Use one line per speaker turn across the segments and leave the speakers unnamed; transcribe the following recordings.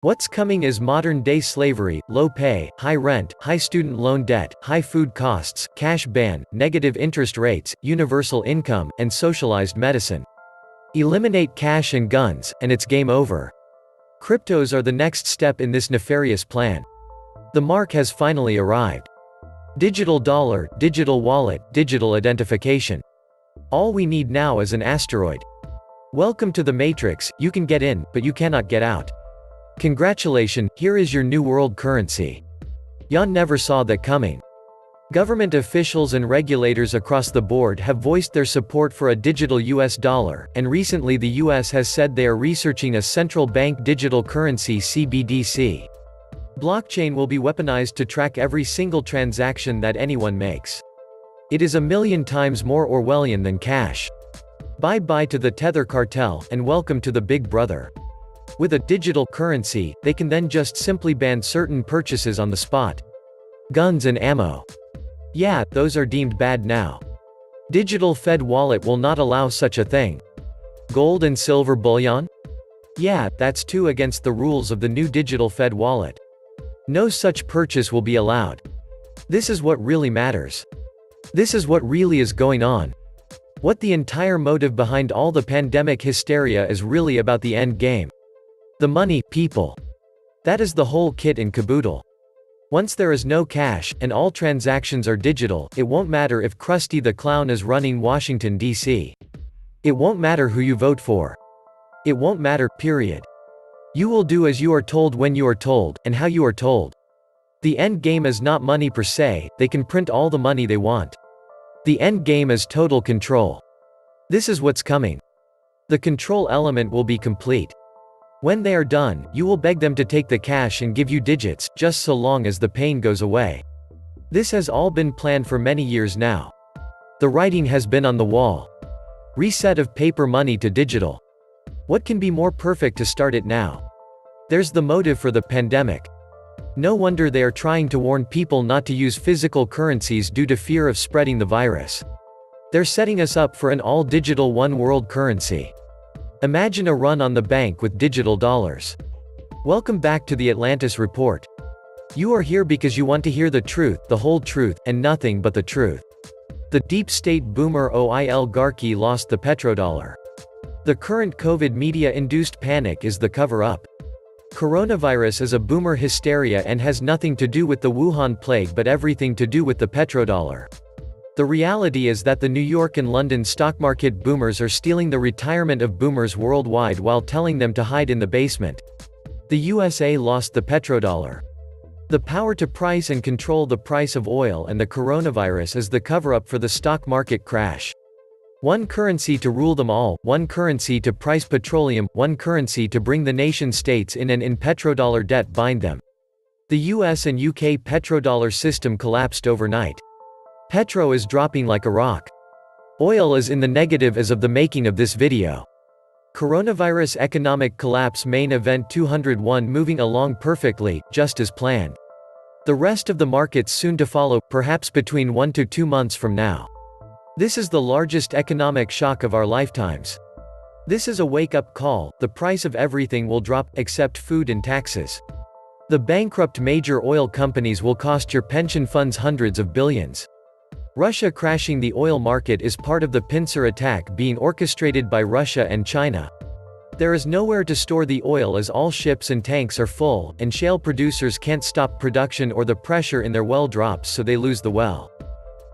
What's coming is modern-day slavery, low pay, high rent, high student loan debt, high food costs, cash ban, negative interest rates, universal income, and socialized medicine. Eliminate cash and guns, and it's game over. Cryptos are the next step in this nefarious plan. The mark has finally arrived. Digital dollar, digital wallet, digital identification. All we need now is an asteroid. Welcome to the Matrix. You can get in, but you cannot get out. Congratulation, here is your new world currency. Yon never saw that coming. Government officials and regulators across the board have voiced their support for a digital US dollar, and recently the US has said they are researching a central bank digital currency CBDC. Blockchain will be weaponized to track every single transaction that anyone makes. It is a million times more Orwellian than cash. Bye-bye to the Tether cartel, and welcome to the Big Brother. With a digital currency, they can then just simply ban certain purchases on the spot. Guns and ammo. Yeah, those are deemed bad now. Digital Fed wallet will not allow such a thing. Gold and silver bullion? Yeah, that's too against the rules of the new digital Fed wallet. No such purchase will be allowed. This is what really matters. This is what really is going on. What the entire motive behind all the pandemic hysteria is really about the end game. The money, people. That is the whole kit and caboodle. Once there is no cash, and all transactions are digital, it won't matter if Krusty the Clown is running Washington, D.C. It won't matter who you vote for. It won't matter, period. You will do as you are told when you are told, and how you are told. The end game is not money per se, they can print all the money they want. The end game is total control. This is what's coming. The control element will be complete. When they are done, you will beg them to take the cash and give you digits, just so long as the pain goes away. This has all been planned for many years now. The writing has been on the wall. Reset of paper money to digital. What can be more perfect to start it now? There's the motive for the pandemic. No wonder they are trying to warn people not to use physical currencies due to fear of spreading the virus. They're setting us up for an all-digital one-world currency. Imagine a run on the bank with digital dollars. Welcome back to the Atlantis Report. You are here because you want to hear the truth, the whole truth, and nothing but the truth. The deep state boomer oligarchy lost the petrodollar. The current COVID media-induced panic is the cover-up. Coronavirus is a boomer hysteria and has nothing to do with the Wuhan plague but everything to do with the petrodollar. The reality is that the New York and London stock market boomers are stealing the retirement of boomers worldwide while telling them to hide in the basement. The USA lost the petrodollar. The power to price and control the price of oil and the coronavirus is the cover-up for the stock market crash. One currency to rule them all, one currency to price petroleum, one currency to bring the nation-states in and in petrodollar debt bind them. The US and UK petrodollar system collapsed overnight. Petrol is dropping like a rock. Oil is in the negative as of the making of this video. Coronavirus economic collapse main event 201 moving along perfectly, just as planned. The rest of the markets soon to follow, perhaps between 1 to 2 months from now. This is the largest economic shock of our lifetimes. This is a wake-up call, the price of everything will drop, except food and taxes. The bankrupt major oil companies will cost your pension funds hundreds of billions. Russia crashing the oil market is part of the pincer attack being orchestrated by Russia and China. There is nowhere to store the oil as all ships and tanks are full, and shale producers can't stop production or the pressure in their well drops so they lose the well.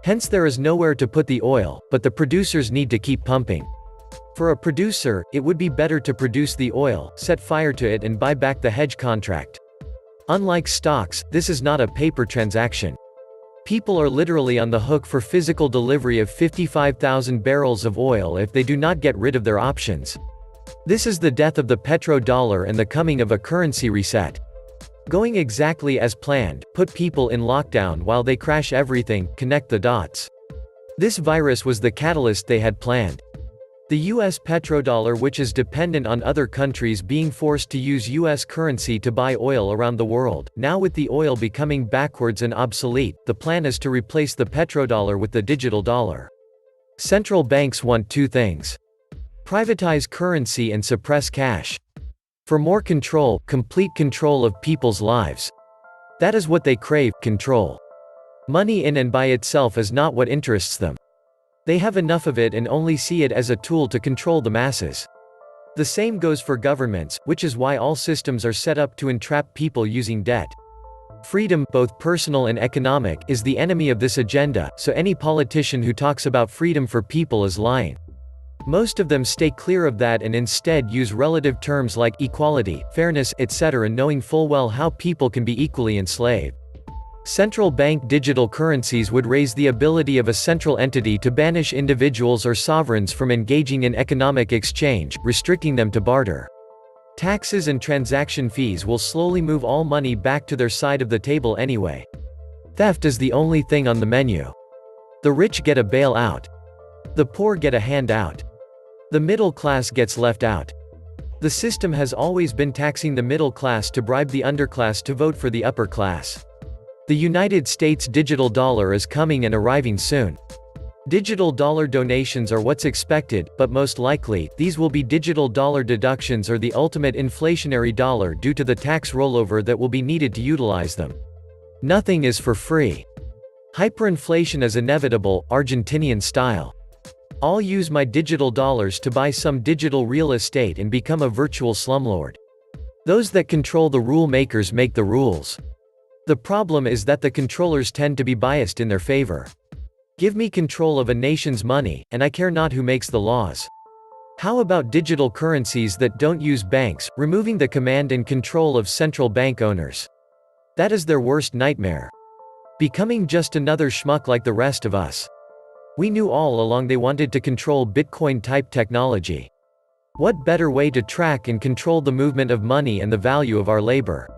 Hence there is nowhere to put the oil, but the producers need to keep pumping. For a producer, it would be better to produce the oil, set fire to it and buy back the hedge contract. Unlike stocks, this is not a paper transaction. People are literally on the hook for physical delivery of 55,000 barrels of oil if they do not get rid of their options. This is the death of the petrodollar and the coming of a currency reset. Going exactly as planned, put people in lockdown while they crash everything, connect the dots. This virus was the catalyst they had planned. The US petrodollar, which is dependent on other countries being forced to use US currency to buy oil around the world, now with the oil becoming backwards and obsolete, the plan is to replace the petrodollar with the digital dollar. Central banks want two things: privatize currency and suppress cash. For more control, complete control of people's lives. That is what they crave, control. Money in and by itself is not what interests them. They have enough of it and only see it as a tool to control the masses. The same goes for governments, which is why all systems are set up to entrap people using debt. Freedom, both personal and economic, is the enemy of this agenda, so any politician who talks about freedom for people is lying. Most of them stay clear of that and instead use relative terms like equality, fairness, etc., knowing full well how people can be equally enslaved. Central bank digital currencies would raise the ability of a central entity to banish individuals or sovereigns from engaging in economic exchange, restricting them to barter. Taxes and transaction fees will slowly move all money back to their side of the table anyway. Theft is the only thing on the menu. The rich get a bailout. The poor get a handout. The middle class gets left out. The system has always been taxing the middle class to bribe the underclass to vote for the upper class. The United States digital dollar is coming and arriving soon. Digital dollar donations are what's expected, but most likely, these will be digital dollar deductions or the ultimate inflationary dollar due to the tax rollover that will be needed to utilize them. Nothing is for free. Hyperinflation is inevitable, Argentinian style. I'll use my digital dollars to buy some digital real estate and become a virtual slumlord. Those that control the rule makers make the rules. The problem is that the controllers tend to be biased in their favor. Give me control of a nation's money, and I care not who makes the laws. How about digital currencies that don't use banks, removing the command and control of central bank owners? That is their worst nightmare. Becoming just another schmuck like the rest of us. We knew all along they wanted to control Bitcoin-type technology. What better way to track and control the movement of money and the value of our labor?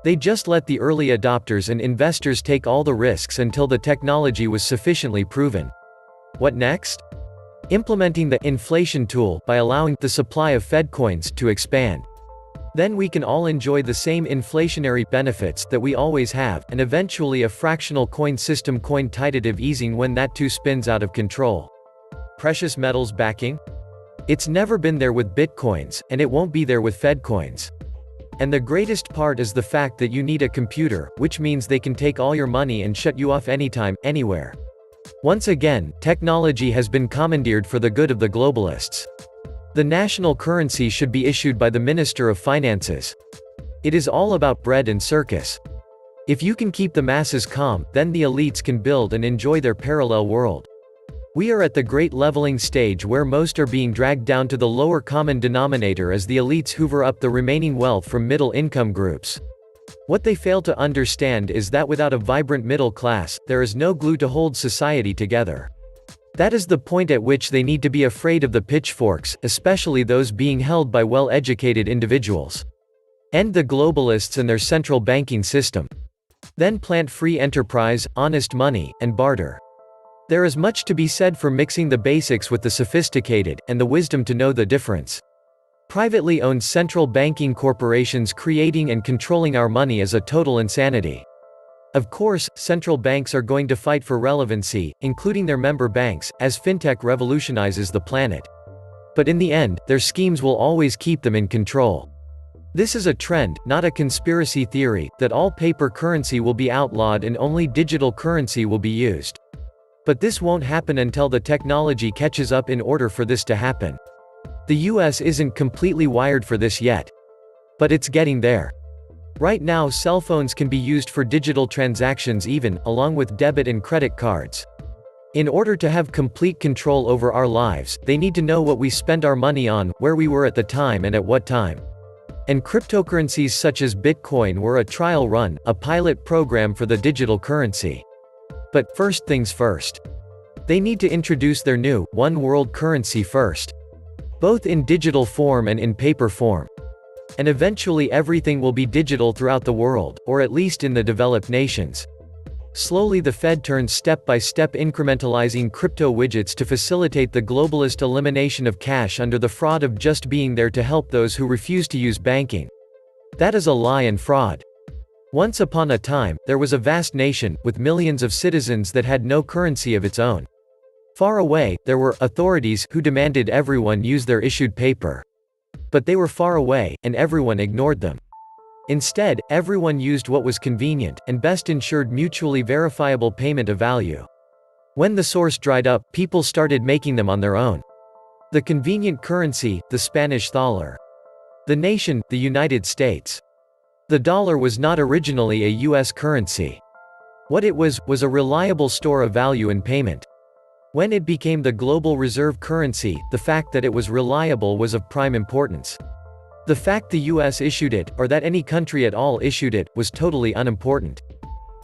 They just let the early adopters and investors take all the risks until the technology was sufficiently proven. What next? Implementing the inflation tool by allowing the supply of Fed coins to expand. Then we can all enjoy the same inflationary benefits that we always have, and eventually a fractional coin system quantitative easing when that too spins out of control. Precious metals backing? It's never been there with Bitcoins, and it won't be there with Fed coins. And the greatest part is the fact that you need a computer, which means they can take all your money and shut you off anytime, anywhere. Once again, technology has been commandeered for the good of the globalists. The national currency should be issued by the Minister of Finances. It is all about bread and circus. If you can keep the masses calm, then the elites can build and enjoy their parallel world. We are at the great leveling stage where most are being dragged down to the lower common denominator as the elites hoover up the remaining wealth from middle-income groups. What they fail to understand is that without a vibrant middle class, there is no glue to hold society together. That is the point at which they need to be afraid of the pitchforks, especially those being held by well-educated individuals. End the globalists and their central banking system. Then plant free enterprise, honest money, and barter. There is much to be said for mixing the basics with the sophisticated, and the wisdom to know the difference. Privately owned central banking corporations creating and controlling our money is a total insanity. Of course, central banks are going to fight for relevancy, including their member banks, as fintech revolutionizes the planet. But in the end, their schemes will always keep them in control. This is a trend, not a conspiracy theory, that all paper currency will be outlawed and only digital currency will be used. But this won't happen until the technology catches up in order for this to happen. The US isn't completely wired for this yet. But it's getting there. Right now cell phones can be used for digital transactions even, along with debit and credit cards. In order to have complete control over our lives, they need to know what we spend our money on, where we were at the time and at what time. And cryptocurrencies such as Bitcoin were a trial run, a pilot program for the digital currency. But, first things first. They need to introduce their new, one world currency first. Both in digital form and in paper form. And eventually everything will be digital throughout the world, or at least in the developed nations. Slowly the Fed turns step by step incrementalizing crypto widgets to facilitate the globalist elimination of cash under the fraud of just being there to help those who refuse to use banking. That is a lie and fraud. Once upon a time, there was a vast nation, with millions of citizens that had no currency of its own. Far away, there were authorities who demanded everyone use their issued paper. But they were far away, and everyone ignored them. Instead, everyone used what was convenient, and best ensured mutually verifiable payment of value. When the source dried up, people started making them on their own. The convenient currency, the Spanish thaler. The nation, the United States. The dollar was not originally a U.S. currency. What it was a reliable store of value and payment. When it became the global reserve currency, the fact that it was reliable was of prime importance. The fact the US issued it, or that any country at all issued it, was totally unimportant.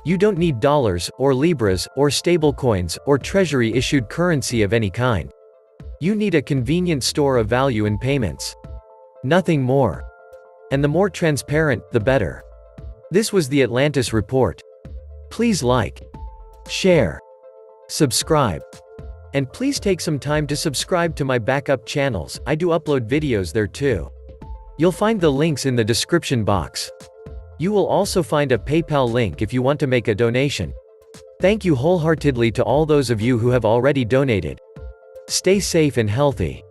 You don't need dollars, or libras, or stablecoins, or treasury-issued currency of any kind. You need a convenient store of value and payments. Nothing more. And the more transparent, the better. This was the Atlantis Report. Please like, share, subscribe. And please take some time to subscribe to my backup channels. I do upload videos there too. You'll find the links in the description box. You will also find a PayPal link if you want to make a donation. Thank you wholeheartedly to all those of you who have already donated. Stay safe and healthy.